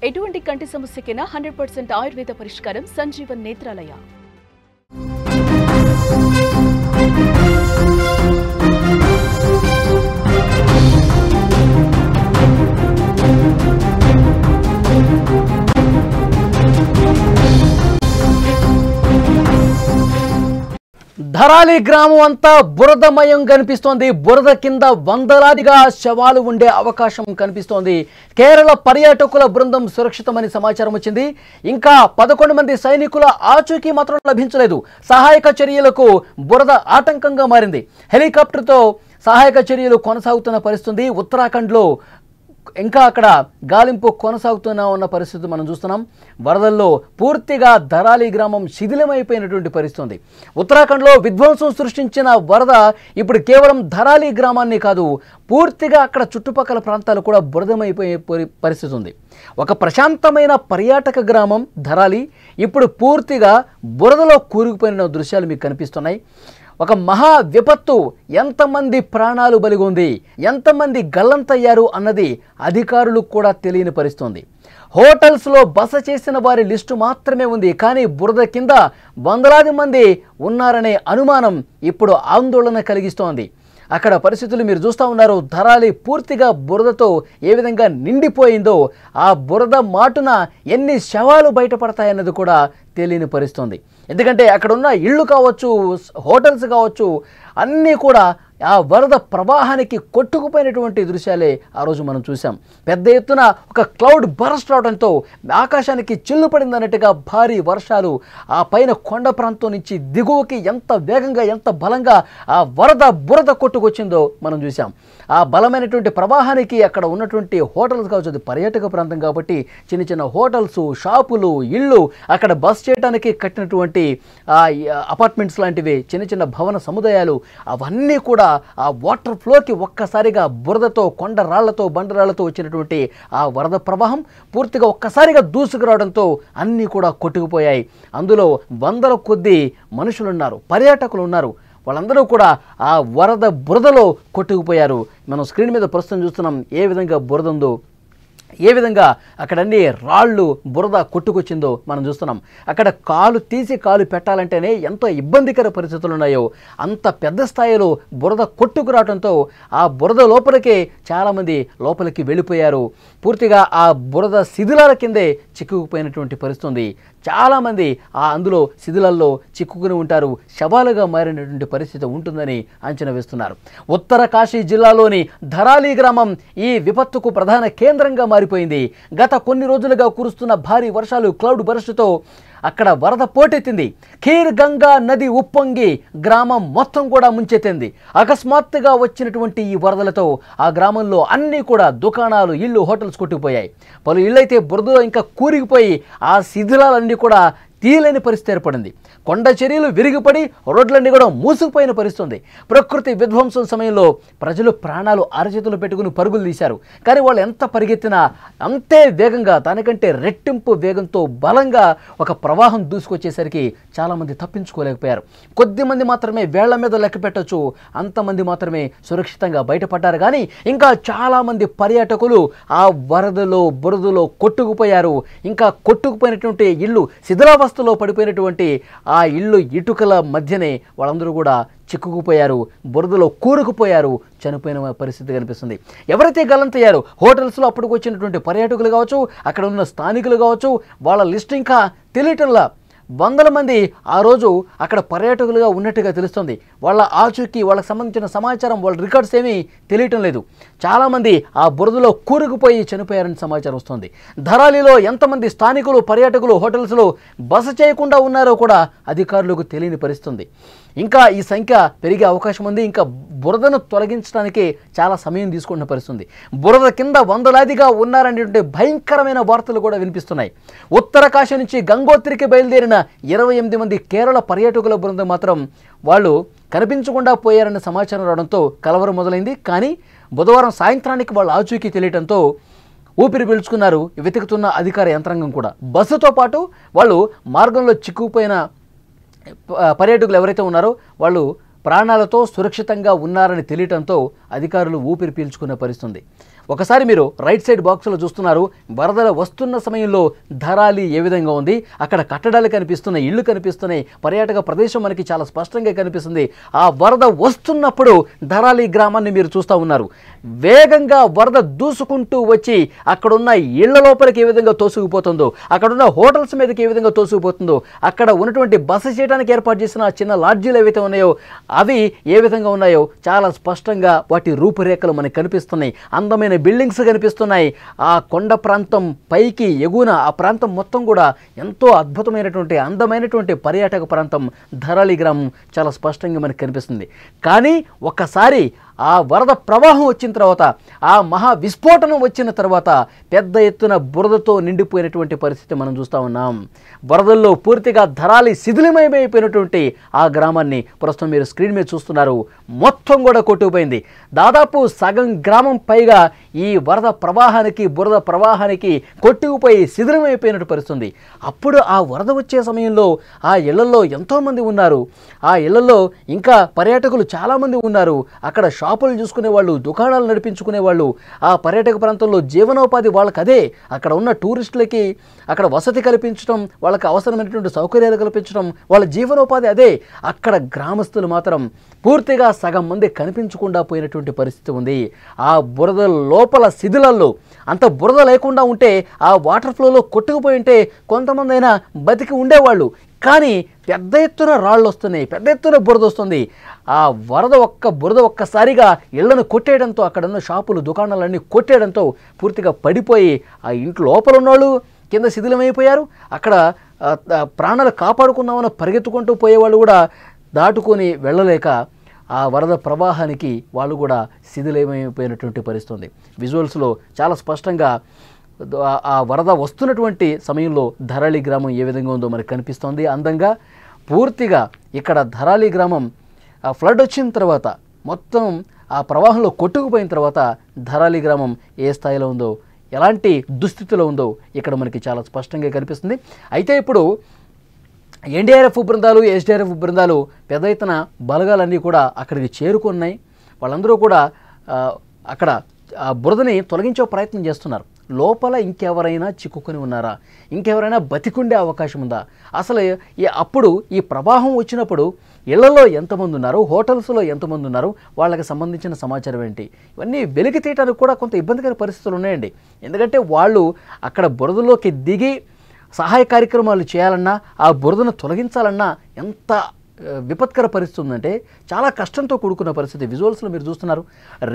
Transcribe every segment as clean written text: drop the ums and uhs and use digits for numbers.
ఎటువంటి కంటి సమస్యకైనా 100% ఆయుర్వేద పరిష్కారం సంజీవన్ నేత్రాలయ. ధరాలి గ్రామం అంతా బురదమయం కనిపిస్తోంది. బురద కింద వందలాదిగా శవాలు ఉండే అవకాశం కనిపిస్తోంది. కేరళ పర్యాటకుల బృందం సురక్షితమని సమాచారం వచ్చింది. ఇంకా 11 మంది సైనికుల ఆచూకీ మాత్రం లభించలేదు. సహాయక చర్యలకు బురద ఆటంకంగా మారింది. హెలికాప్టర్తో సహాయక చర్యలు కొనసాగుతున్న పరిస్థితి. ఉత్తరాఖండ్లో ఇంకా అక్కడ గాలింపు కొనసాగుతున్న ఉన్న పరిస్థితి మనం చూస్తున్నాం. వరదల్లో పూర్తిగా ధరాలి గ్రామం శిథిలమైపోయినటువంటి పరిస్థితి. ఉత్తరాఖండ్లో విధ్వంసం సృష్టించిన వరద ఇప్పుడు కేవలం ధరాలి గ్రామాన్ని కాదు, పూర్తిగా అక్కడ చుట్టుపక్కల ప్రాంతాలు కూడా బురదమైపోయే పరిస్థితి ఉంది. ఒక ప్రశాంతమైన పర్యాటక గ్రామం ధరాలి ఇప్పుడు పూర్తిగా బురదలో కూరుకుపోయిన దృశ్యాలు మీకు కనిపిస్తున్నాయి. ఒక మహా విపత్తు, ఎంతమంది ప్రాణాలు బలిగొంది, ఎంతమంది గల్లంతయ్యారు అన్నది అధికారులకు కూడా తెలియని పరిస్థితి. హోటల్స్లో బస చేసిన వారి లిస్టు మాత్రమే ఉంది, కానీ బురద కింద వందలాది మంది ఉన్నారనే అనుమానం ఇప్పుడు ఆందోళన కలిగిస్తోంది. అక్కడ పరిస్థితులు మీరు చూస్తూ ఉన్నారు. ధరాలి పూర్తిగా బురదతో ఏ విధంగా నిండిపోయిందో, ఆ బురద మాటున ఎన్ని శవాలు బయటపడతాయన్నది కూడా తెలియని పరిస్థితి. ఎందుకంటే అక్కడ ఉన్న ఇళ్ళు కావచ్చు, హోటల్స్ కావచ్చు, అన్నీ కూడా ఆ వరద ప్రవాహానికి కొట్టుకుపోయినటువంటి దృశ్యాలే ఆ రోజు మనం చూసాం. పెద్ద ఎత్తున ఒక క్లౌడ్ బరస్ట్ రావడంతో ఆకాశానికి చిల్లు పడిందన్నట్టుగా భారీ వర్షాలు ఆ పైన కొండ ప్రాంతం నుంచి దిగువకి ఎంత వేగంగా ఎంత బలంగా ఆ బురద కొట్టుకొచ్చిందో మనం చూసాం. ఆ బలమైనటువంటి ప్రవాహానికి అక్కడ ఉన్నటువంటి హోటల్స్ కావచ్చు, అది పర్యాటక ప్రాంతం కాబట్టి చిన్న చిన్న హోటల్స్, షాపులు, ఇళ్ళు, అక్కడ బస్ చేయడానికి కట్టినటువంటి అపార్ట్మెంట్స్ లాంటివి, చిన్న చిన్న భవన సముదాయాలు, అవన్నీ కూడా ఆ వాటర్ ఫ్లోకి ఒక్కసారిగా బురదతో, కొండ రాళ్లతో, బండరాళ్లతో వచ్చినటువంటి ఆ వరద ప్రవాహం పూర్తిగా ఒక్కసారిగా దూసుకురావడంతో అన్నీ కూడా కొట్టుకుపోయాయి. అందులో వందల కొద్దీ మనుషులు ఉన్నారు, పర్యాటకులు ఉన్నారు. వాళ్ళందరూ కూడా ఆ బురదలో కొట్టుకుపోయారు. మనం స్క్రీన్ మీద ప్రస్తుతం చూస్తున్నాం ఏ విధంగా బురద ఉందో, ఏ విధంగా అక్కడ అన్ని రాళ్ళు బురద కొట్టుకొచ్చిందో మనం చూస్తున్నాం. అక్కడ కాలు తీసి కాలు పెట్టాలంటేనే ఎంతో ఇబ్బందికర పరిస్థితులు ఉన్నాయో అంత పెద్ద స్థాయిలో బురద కొట్టుకురావడంతో ఆ బురద లోపలికే చాలామంది లోపలికి వెళ్ళిపోయారు. పూర్తిగా ఆ బురద శిథిలాల కిందే చిక్కుకుపోయినటువంటి పరిస్థితి. చాలామంది అందులో శిథిలాల్లో చిక్కుకుని ఉంటారు. శవాలుగా మారినటువంటి పరిస్థితి ఉంటుందని అంచనా వేస్తున్నారు. ఉత్తర కాశీ జిల్లాలోని ధరాలి గ్రామం ఈ విపత్తుకు ప్రధాన కేంద్రంగా మారిపోయింది. గత కొన్ని రోజులుగా కురుస్తున్న భారీ వర్షాలు, క్లౌడ్ బరస్టుతో అక్కడ వరద పోటెత్తింది. ఖీర్ గంగా నది ఉప్పొంగి గ్రామం మొత్తం కూడా ముంచెత్తింది. అకస్మాత్తుగా వచ్చినటువంటి ఈ వరదలతో ఆ గ్రామంలో అన్నీ కూడా దుకాణాలు, ఇళ్ళు, హోటల్స్ కొట్టుకుపోయాయి. పలు ఇళ్ళైతే బురదలో ఇంకా కూరిగిపోయి ఆ శిథిలాలన్నీ కూడా తీయలేని పరిస్థితి ఏర్పడింది. కొండ చర్యలు విరిగిపడి రోడ్లన్నీ కూడా మూసుకుపోయిన పరిస్థితి. ప్రకృతి విధ్వంసం సమయంలో ప్రజలు ప్రాణాలు అరచేతులు పెట్టుకుని పరుగులు తీశారు. కానీ వాళ్ళు ఎంత పరిగెత్తినా అంతే వేగంగా, దానికంటే రెట్టింపు వేగంతో బలంగా ఒక ప్రవాహం దూసుకొచ్చేసరికి చాలామంది తప్పించుకోలేకపోయారు. కొద్దిమంది మాత్రమే వేళ్ల మీద లెక్క పెట్టచ్చు, అంతమంది మాత్రమే సురక్షితంగా బయటపడ్డారు. కానీ ఇంకా చాలామంది పర్యాటకులు ఆ వరదలో, బురదలో కొట్టుకుపోయారు. ఇంకా కొట్టుకుపోయినటువంటి ఇళ్ళు, శిథిలావస్థలో పడిపోయినటువంటి ఆ ఇళ్ళు ఇటుకల మధ్యనే వాళ్ళందరూ కూడా చిక్కుకుపోయారు, బురదలో కూరుకుపోయారు, చనిపోయిన పరిస్థితి కనిపిస్తుంది. ఎవరైతే గల్లంతయ్యారో హోటల్స్లో అప్పటికి వచ్చినటువంటి పర్యాటకులు కావచ్చు, అక్కడ ఉన్న స్థానికులు కావచ్చు, వాళ్ళ లిస్ట్ ఇంకా తెలియటంలా. వందల మంది ఆ రోజు అక్కడ పర్యాటకులుగా ఉన్నట్టుగా తెలుస్తుంది. వాళ్ళ ఆచూకీ, వాళ్ళకి సంబంధించిన సమాచారం, వాళ్ళ రికార్డ్స్ ఏమీ తెలియటం లేదు. చాలామంది ఆ బురదలో కూరుకుపోయి చనిపోయారని సమాచారం వస్తుంది. ధరాలిలో ఎంతమంది స్థానికులు, పర్యాటకులు హోటల్స్లో బస చేయకుండా ఉన్నారో కూడా అధికారులకు తెలియని పరిస్థితి. ఇంకా ఈ సంఖ్య పెరిగే అవకాశం ఉంది. ఇంకా బురదను తొలగించడానికి చాలా సమయం తీసుకున్న పరిస్థితి. బురద కింద వందలాదిగా ఉన్నారనేటువంటి భయంకరమైన వార్తలు కూడా వినిపిస్తున్నాయి. ఉత్తర కాశీ నుంచి గంగోత్రికి బయలుదేరిన 28 మంది కేరళ పర్యాటకుల బృందం మాత్రం వాళ్ళు కనిపించకుండా పోయారన్న సమాచారం రావడంతో కలవరం మొదలైంది. కానీ బుధవారం సాయంత్రానికి వాళ్ళ ఆచూకీ తెలియడంతో ఊపిరి పీల్చుకున్నారు వెతుకుతున్న అధికార యంత్రాంగం కూడా. బస్సుతో పాటు వాళ్ళు మార్గంలో చిక్కుకుపోయిన పర్యాటకులు ఎవరైతే ఉన్నారో వాళ్ళు ప్రాణాలతో సురక్షితంగా ఉన్నారని తెలియటంతో అధికారులు ఊపిరి పీల్చుకునే పరిస్థితి. ఒకసారి మీరు రైట్ సైడ్ బాక్స్లో చూస్తున్నారు, వరదలు వస్తున్న సమయంలో ధరాలి ఏ విధంగా ఉంది, అక్కడ కట్టడాలు కనిపిస్తున్నాయి, ఇళ్ళు కనిపిస్తున్నాయి, పర్యాటక ప్రదేశం మనకి చాలా స్పష్టంగా కనిపిస్తుంది. ఆ వరద వస్తున్నప్పుడు ధరాలి గ్రామాన్ని మీరు చూస్తూ ఉన్నారు. వేగంగా వరద దూసుకుంటూ వచ్చి అక్కడున్న ఇళ్ల లోపలికి ఏ విధంగా తోసుకుపోతుందో, అక్కడున్న హోటల్స్ మీదకి ఏ విధంగా తోసుకుపోతుందో, అక్కడ ఉన్నటువంటి బస చేయడానికి ఏర్పాటు చేసిన చిన్న లాడ్జీలు ఏవైతే ఉన్నాయో అవి ఏ విధంగా ఉన్నాయో చాలా స్పష్టంగా వాటి రూపురేఖలు మనకు కనిపిస్తున్నాయి. అందమైన బిల్డింగ్స్ కనిపిస్తున్నాయి. ఆ కొండ ప్రాంతం పైకి ఎగువన ఆ ప్రాంతం మొత్తం కూడా ఎంతో అద్భుతమైనటువంటి అందమైనటువంటి పర్యాటక ప్రాంతం ధరాలి గ్రామం చాలా స్పష్టంగా మనకు కనిపిస్తుంది. కానీ ఒక్కసారి ఆ వరద ప్రవాహం వచ్చిన తర్వాత, ఆ మహా విస్ఫోటనం వచ్చిన తర్వాత పెద్ద ఎత్తున బురదతో నిండిపోయినటువంటి పరిస్థితి మనం చూస్తూ ఉన్నాం. వరదల్లో పూర్తిగా ధరాలి శిథిలమైపోయినటువంటి ఆ గ్రామాన్ని ప్రస్తుతం మీరు స్క్రీన్ మీద చూస్తున్నారు. మొత్తం కూడా కొట్టుకుపోయింది. దాదాపు సగం గ్రామం పైగా ఈ వరద ప్రవాహానికి బురద ప్రవాహానికి కొట్టుకుపోయి శిథిలమైపోయినట్టు పరిస్థితుంది. అప్పుడు ఆ వరద వచ్చే సమయంలో ఆ ఇళ్లలో ఎంతోమంది ఉన్నారు. ఆ ఇళ్లలో ఇంకా పర్యాటకులు చాలామంది ఉన్నారు. అక్కడ షాపులు చూసుకునే వాళ్ళు, దుకాణాలు నడిపించుకునే వాళ్ళు, ఆ పర్యాటక ప్రాంతంలో జీవనోపాధి వాళ్ళకి అదే. అక్కడ ఉన్న టూరిస్టులకి అక్కడ వసతి కల్పించడం, వాళ్ళకి అవసరమైనటువంటి సౌకర్యాలు కల్పించడం, వాళ్ళ జీవనోపాధి అదే. అక్కడ గ్రామస్తులు మాత్రం పూర్తిగా సగం మంది కనిపించకుండా పోయినటువంటి పరిస్థితి ఉంది. ఆ బురద లోపల శిథిలాల్లో అంత బురద లేకుండా ఉంటే, ఆ వాటర్ ఫ్లోలో కొట్టుకుపోయి ఉంటే కొంతమంది అయినా బతికి ఉండేవాళ్ళు. కానీ పెద్ద ఎత్తున రాళ్ళు వస్తున్నాయి, పెద్ద ఎత్తున బురద వస్తుంది. ఆ బురద ఒక్కసారిగా ఇళ్లను కొట్టేయడంతో, అక్కడ ఉన్న షాపులు దుకాణాలన్నీ కొట్టేయడంతో పూర్తిగా పడిపోయి ఆ ఇంట్లో లోపల ఉన్నవాళ్ళు కింద శిథిలమైపోయారు. అక్కడ ప్రాణాలు కాపాడుకుందామని పరిగెత్తుకుంటూ పోయేవాళ్ళు కూడా దాటుకొని వెళ్ళలేక ఆ వరద ప్రవాహానికి వాళ్ళు కూడా శిథిలమైపోయినటువంటి పరిస్థితి. విజువల్స్లో చాలా స్పష్టంగా ఆ వరద వస్తున్నటువంటి సమయంలో ధరాలి గ్రామం ఏ విధంగా ఉందో మనకు కనిపిస్తోంది అందంగా. పూర్తిగా ఇక్కడ ధరాలి గ్రామం ఆ ఫ్లడ్ వచ్చిన తర్వాత, మొత్తం ఆ ప్రవాహంలో కొట్టుకుపోయిన తర్వాత ధరాలి గ్రామం ఏ స్థాయిలో ఉందో, ఎలాంటి దుస్థితిలో ఉందో ఇక్కడ మనకి చాలా స్పష్టంగా కనిపిస్తుంది. అయితే ఇప్పుడు ఎన్డీఆర్ఎఫ్ బృందాలు, ఎస్డీఆర్ఎఫ్ బృందాలు పెద్ద ఎత్తున బలగాలన్నీ కూడా అక్కడికి చేరుకున్నాయి. వాళ్ళందరూ కూడా అక్కడ ఆ బురదని తొలగించే ప్రయత్నం చేస్తున్నారు. లోపల ఇంకెవరైనా చిక్కుకొని ఉన్నారా, ఇంకెవరైనా బతికుండే అవకాశం ఉందా, అసలు అప్పుడు ఈ ప్రవాహం వచ్చినప్పుడు ఇళ్లలో ఎంతమంది ఉన్నారు, హోటల్స్లో ఎంతమంది ఉన్నారు, వాళ్ళకి సంబంధించిన సమాచారం ఏంటి, ఇవన్నీ వెలికి తీయడానికి కూడా కొంత ఇబ్బందికర పరిస్థితులు ఉన్నాయండి. ఎందుకంటే వాళ్ళు అక్కడ బురదలోకి దిగి సహాయ కార్యక్రమాలు చేయాలన్నా, ఆ బురదను తొలగించాలన్నా ఎంత విపత్కర పరిస్థితి ఉందంటే చాలా కష్టంతో కూడుకున్న పరిస్థితి. విజువల్స్లో మీరు చూస్తున్నారు,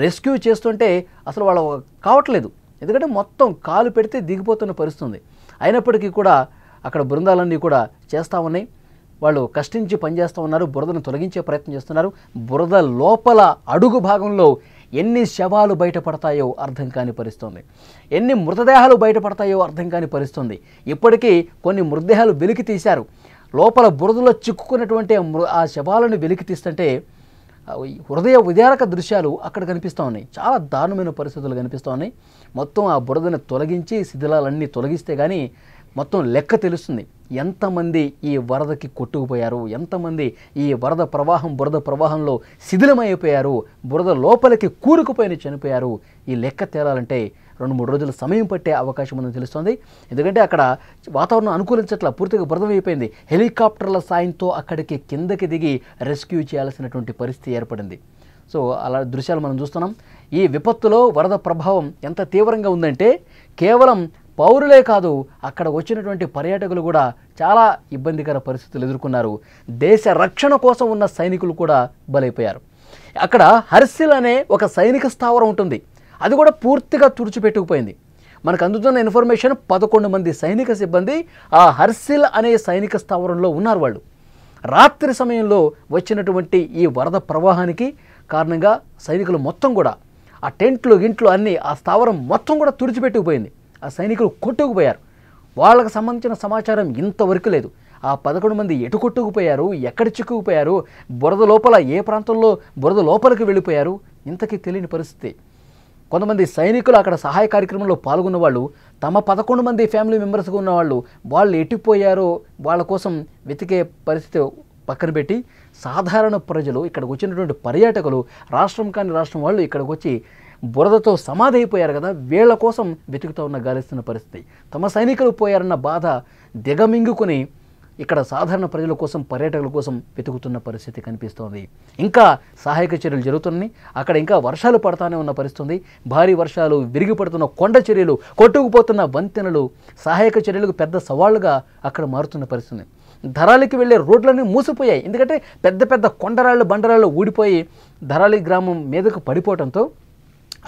రెస్క్యూ చేస్తుంటే అసలు వాళ్ళు కావట్లేదు. ఎందుకంటే మొత్తం కాలు పెడితే దిగిపోతున్న పరిస్థితి ఉంది. అయినప్పటికీ కూడా అక్కడ బృందాలన్నీ కూడా చేస్తూ ఉన్నాయి. వాళ్ళు కష్టించి పనిచేస్తూ ఉన్నారు, బురదను తొలగించే ప్రయత్నం చేస్తున్నారు. బురద లోపల అడుగు భాగంలో ఎన్ని శవాలు బయటపడతాయో అర్థం కాని పరిస్థితుంది, ఎన్ని మృతదేహాలు బయటపడతాయో అర్థం కాని పరిస్థితుంది. ఇప్పటికీ కొన్ని మృతదేహాలు వెలికి తీశారు. లోపల బురదలో చిక్కుకున్నటువంటి ఆ శవాలను వెలికి తీస్తుంటే హృదయ విదారక దృశ్యాలు అక్కడ కనిపిస్తూ ఉన్నాయి. చాలా దారుణమైన పరిస్థితులు కనిపిస్తూ ఉన్నాయి. మొత్తం ఆ బురదను తొలగించి శిథిలాలన్నీ తొలగిస్తే కానీ మొత్తం లెక్క తెలుస్తుంది. ఎంతమంది ఈ వరదకి కొట్టుకుపోయారు, ఎంతమంది ఈ బురద ప్రవాహంలో శిథిలమైపోయారు, బురద లోపలికి కూరుకుపోయిన చనిపోయారు. ఈ లెక్క తేలాలంటే 2-3 రోజుల సమయం పట్టే అవకాశం ఉందని తెలుస్తోంది. ఎందుకంటే అక్కడ వాతావరణం అనుకూలించట్ల, పూర్తిగా బురదమైపోయింది. హెలికాప్టర్ల సాయంతో అక్కడికి కిందకి దిగి రెస్క్యూ చేయాల్సినటువంటి పరిస్థితి ఏర్పడింది. సో అలా దృశ్యాలు మనం చూస్తున్నాం. ఈ విపత్తులో వరద ప్రభావం ఎంత తీవ్రంగా ఉందంటే కేవలం పౌరులే కాదు, అక్కడ వచ్చినటువంటి పర్యాటకులు కూడా చాలా ఇబ్బందికర పరిస్థితులు ఎదుర్కొన్నారు. దేశ రక్షణ కోసం ఉన్న సైనికులు కూడా బలైపోయారు. అక్కడ హర్సిల్ అనే ఒక సైనిక స్థావరం ఉంటుంది, అది కూడా పూర్తిగా తుడిచిపెట్టుకుపోయింది. మనకు అందుతున్న ఇన్ఫర్మేషన్ 11 మంది సైనిక సిబ్బంది ఆ హర్సిల్ అనే సైనిక స్థావరంలో ఉన్నారు. వాళ్ళు రాత్రి సమయంలో వచ్చినటువంటి ఈ వరద ప్రవాహానికి కారణంగా సైనికులు మొత్తం కూడా ఆ గింట్లు అన్నీ, ఆ స్థావరం మొత్తం కూడా తుడిచిపెట్టుకుపోయింది. ఆ సైనికులు కొట్టుకుపోయారు. వాళ్ళకు సంబంధించిన సమాచారం ఇంతవరకు లేదు. ఆ 11 మంది ఎటు కొట్టుకుపోయారు, ఎక్కడ చిక్కుకుపోయారు, బురద లోపల ఏ ప్రాంతంలో బురద లోపలికి వెళ్ళిపోయారు, ఇంతకీ తెలియని పరిస్థితి. కొంతమంది సైనికులు అక్కడ సహాయ కార్యక్రమంలో పాల్గొన్న వాళ్ళు, తమ 11 మంది ఫ్యామిలీ మెంబర్స్గా ఉన్నవాళ్ళు, వాళ్ళు ఎట్టిపోయారో వాళ్ళ కోసం వెతికే పరిస్థితి పక్కన పెట్టి సాధారణ ప్రజలు, ఇక్కడికి వచ్చినటువంటి పర్యాటకులు, రాష్ట్రం కాని రాష్ట్రం వాళ్ళు ఇక్కడికి వచ్చి బురదతో సమాధి అయిపోయారు కదా, వీళ్ళ కోసం వెతుకుతూ ఉన్న గాలిస్తున్న పరిస్థితి. తమ సైనికులు పోయారన్న బాధ దిగమింగుకొని ఇక్కడ సాధారణ ప్రజల కోసం, పర్యాటకుల కోసం వెతుకుతున్న పరిస్థితి కనిపిస్తోంది. ఇంకా సహాయక చర్యలు జరుగుతున్నాయి. అక్కడ ఇంకా వర్షాలు పడతానే ఉన్న పరిస్థితి. భారీ వర్షాలు, విరిగి పడుతున్న కొండ చర్యలు, కొట్టుకుపోతున్న వంతెనలు సహాయక చర్యలకు పెద్ద సవాళ్లుగా అక్కడ మారుతున్న పరిస్థితి. ధరాలికి వెళ్ళే రోడ్లన్నీ మూసిపోయాయి. ఎందుకంటే పెద్ద పెద్ద కొండరాళ్ళు, బండరాళ్ళు ఊడిపోయి ధరాలి గ్రామం మీదకు పడిపోవడంతో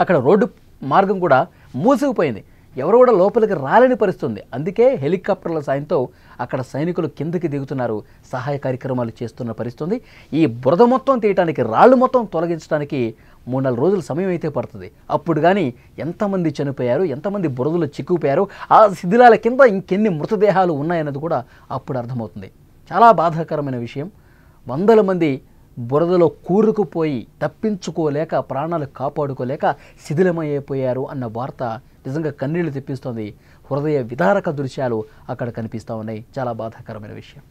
అక్కడ రోడ్డు మార్గం కూడా మూసుకుపోయింది. ఎవరు కూడా లోపలికి రాలేని పరిస్థితుంది. అందుకే హెలికాప్టర్ల సాయంతో అక్కడ సైనికులు కిందకి దిగుతున్నారు, సహాయ కార్యక్రమాలు చేస్తున్న పరిస్థితుంది. ఈ బురద మొత్తం తీయటానికి, రాళ్ళు మొత్తం తొలగించడానికి 3-4 రోజుల సమయం అయితే పడుతుంది. అప్పుడు కానీ ఎంతమంది చనిపోయారు, ఎంతమంది బురదలు చిక్కుపోయారు, ఆ శిథిలాల కింద ఇంకెన్ని మృతదేహాలు ఉన్నాయన్నది కూడా అప్పుడు అర్థమవుతుంది. చాలా బాధాకరమైన విషయం. 100ల మంది బురదలో కూరుకుపోయి తప్పించుకోలేక, ప్రాణాలు కాపాడుకోలేక శిథిలమైపోయారు అన్న వార్త నిజంగా కన్నీళ్లు తెప్పిస్తోంది. హృదయ విదారక దృశ్యాలు అక్కడ కనిపిస్తూ ఉన్నాయి. చాలా బాధాకరమైన విషయం.